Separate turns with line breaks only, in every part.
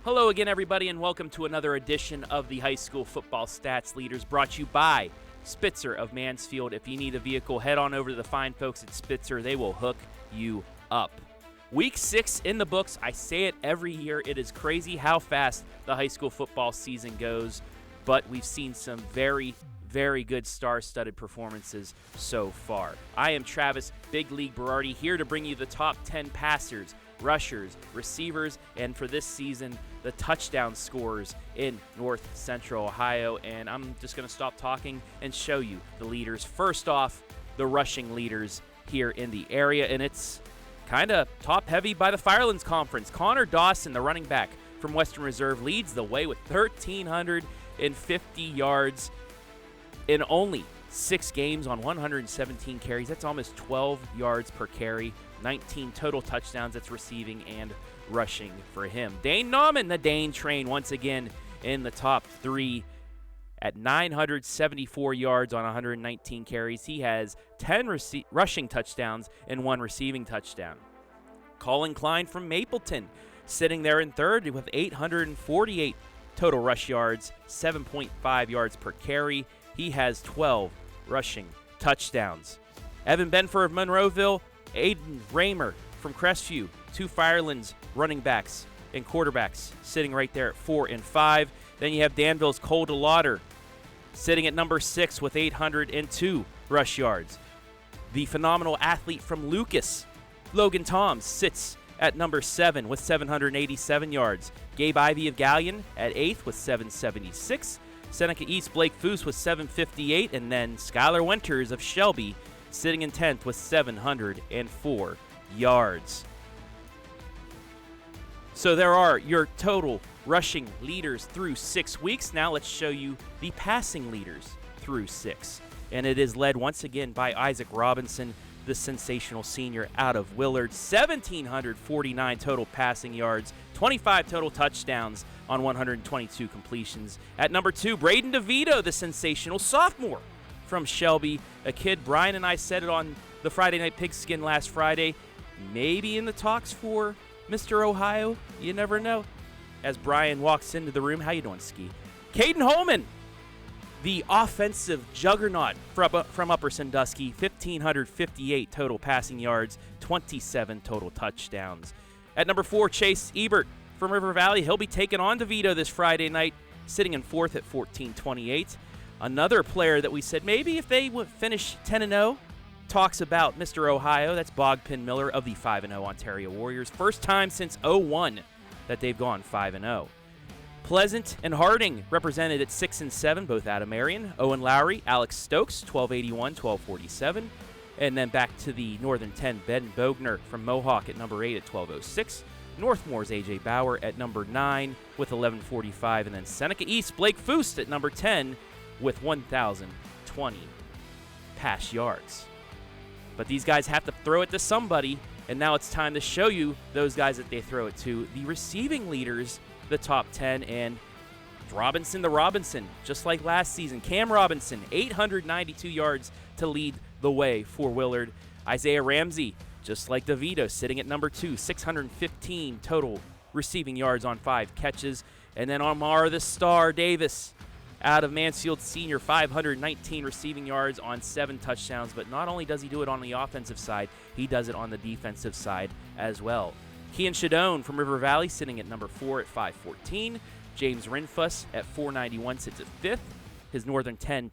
Hello again, everybody, and welcome to another edition of the High School Football Stats Leaders, brought to you by Spitzer of Mansfield. If you need a vehicle, head on over to the fine folks at Spitzer. They will hook you up. Week 6 in the books. I say it every year. It is crazy how fast the high school football season goes, but we've seen some very good star-studded performances so far. I am Travis Big League Berardi, here to bring you the top 10 passers, rushers, receivers, and for this season, the touchdown scorers in North Central Ohio. And I'm just going to stop talking and show you the leaders. First off, the rushing leaders here in the area, and it's kind of top-heavy by the Firelands Conference. Connor Dawson, the running back from Western Reserve, leads the way with 1,350 yards in only 6 games on 117 carries. That's almost 12 yards per carry. 19 total touchdowns. That's receiving and rushing for him. Dane Nauman, the Dane train, once again in the top 3 at 974 yards on 119 carries. He has 10 rushing touchdowns and 1 receiving touchdown. Colin Klein from Mapleton sitting there in third with 848 total rush yards, 7.5 yards per carry. He has 12 rushing touchdowns. Evan Benfer of Monroeville, Aiden Raymer from Crestview, 2 Firelands running backs and quarterbacks sitting right there at 4 and 5. Then you have Danville's Cole DeLauder sitting at number 6 with 802 rush yards. The phenomenal athlete from Lucas, Logan Toms, sits at number 7 with 787 yards. Gabe Ivy of Galleon at 8th with 776. Seneca East, Blake Foose with 758, and then Skylar Winters of Shelby sitting in 10th with 704 yards. So there are your total rushing leaders through 6 weeks. Now let's show you the passing leaders through 6. And it is led once again by Isaac Robinson, the sensational senior out of Willard. 1,749 total passing yards, 25 total touchdowns on 122 completions. At number 2, Braden DeVito, the sensational sophomore from Shelby, a kid Brian and I said it on the Friday Night Pigskin last Friday, maybe in the talks for Mr. Ohio. You never know. As Brian walks into the room, how you doing, Ski? Caden Holman, the offensive juggernaut from Upper Sandusky, 1,558 total passing yards, 27 total touchdowns. At number 4, Chase Ebert from River Valley. He'll be taking on DeVito this Friday night, sitting in 4th at 1,428. Another player that we said maybe if they would finish 10-0, talks about Mr. Ohio. That's Bogpin Miller of the 5-0 Ontario Warriors. First time since 2001 that they've gone 5-0. Pleasant and Harding represented at 6 and 7, both out of Marion. Owen Lowry, Alex Stokes, 1281, 1247. And then back to the Northern 10, Ben Bogner from Mohawk at number 8 at 1206. Northmore's A.J. Bauer at number 9 with 1145. And then Seneca East, Blake Foose at number 10 with 1,020 pass yards. But these guys have to throw it to somebody, and now it's time to show you those guys that they throw it to. The receiving leaders, the top 10, and Robinson the Robinson, just like last season. Cam Robinson, 892 yards to lead the way for Willard. Isaiah Ramsey, just like DeVito, sitting at number 2, 615 total receiving yards on 5 catches. And then Omar the Star Davis out of Mansfield Senior, 519 receiving yards on 7 touchdowns. But not only does he do it on the offensive side, he does it on the defensive side as well. Kean Shadone from River Valley sitting at number 4 at 514. James Rinfuss at 491 sits at 5th. His Northern 10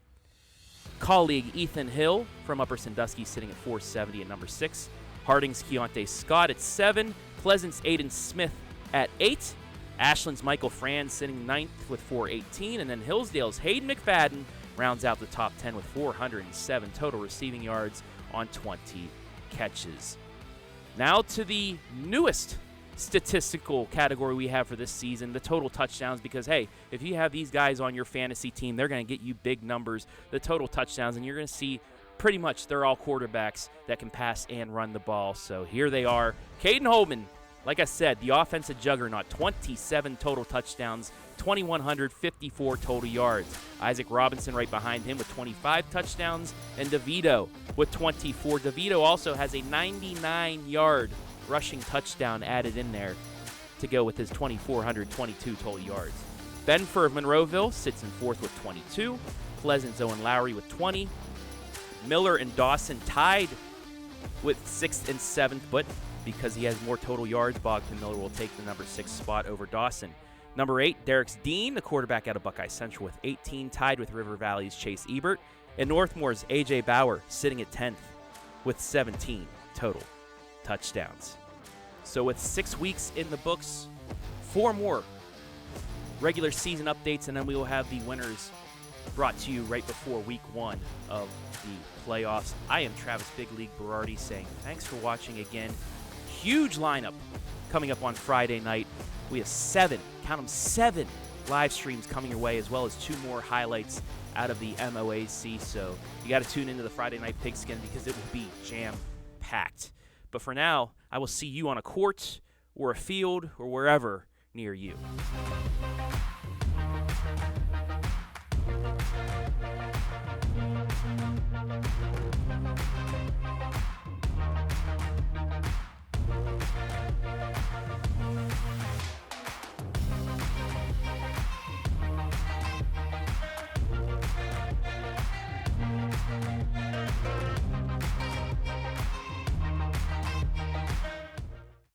colleague Ethan Hill from Upper Sandusky sitting at 470 at number 6. Harding's Keontae Scott at 7. Pleasant's Aiden Smith at 8. Ashland's Michael Franz sitting 9th with 418. And then Hillsdale's Hayden McFadden rounds out the top 10 with 407 total receiving yards on 20 catches. Now to the newest statistical category we have for this season, the total touchdowns, because, hey, if you have these guys on your fantasy team, they're going to get you big numbers, the total touchdowns, and you're going to see pretty much they're all quarterbacks that can pass and run the ball. So here they are. Caden Holman, like I said, the offensive juggernaut, 27 total touchdowns, 2,154 total yards. Isaac Robinson right behind him with 25 touchdowns, and DeVito with 24. DeVito also has a 99-yard rushing touchdown added in there to go with his 2,422 total yards. Benford of Monroeville sits in fourth with 22. Pleasant's Owen Lowry with 20. Miller and Dawson tied with 6th and 7th, but because he has more total yards, Bogdan Miller will take the number 6 spot over Dawson. Number 8, Derek's Dean, the quarterback out of Buckeye Central with 18, tied with River Valley's Chase Ebert. And Northmore's A.J. Bauer sitting at 10th with 17 total touchdowns. So with 6 weeks in the books, 4 more regular season updates, and then we will have the winners brought to you right before week 1 of the playoffs. I am Travis Big League Berardi saying thanks for watching again. Huge lineup coming up on Friday night. We have 7, count them 7 live streams coming your way, as well as 2 more highlights out of the MOAC. So you got to tune into the Friday Night Pigskin because it will be jam-packed. But for now, I will see you on a court or a field or wherever near you.